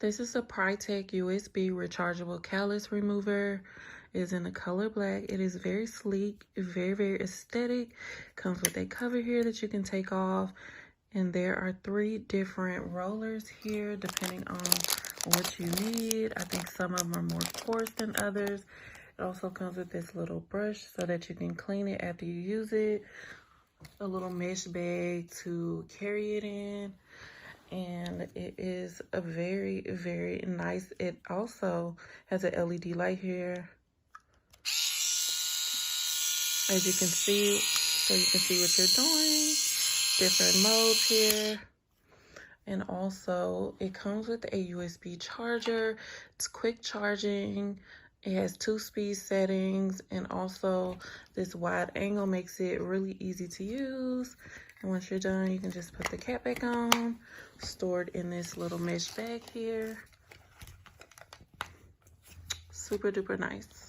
This is a Pritech USB rechargeable callus remover. It is in the color black. It is very sleek, very aesthetic. Comes with a cover here that you can take off. And there are 3 different rollers here depending on what you need. I think some of them are more coarse than others. It also comes with this little brush so that you can clean it after you use it. A little mesh bag to carry it in. And it is a very nice. It also has an LED light here, as you can see, so you can see what you're doing. Different modes here. And also it comes with a USB charger. It's quick charging. It has 2 speed settings, and also this wide angle makes it really easy to use. And once you're done, you can just put the cap back on, stored in this little mesh bag here. Super duper nice.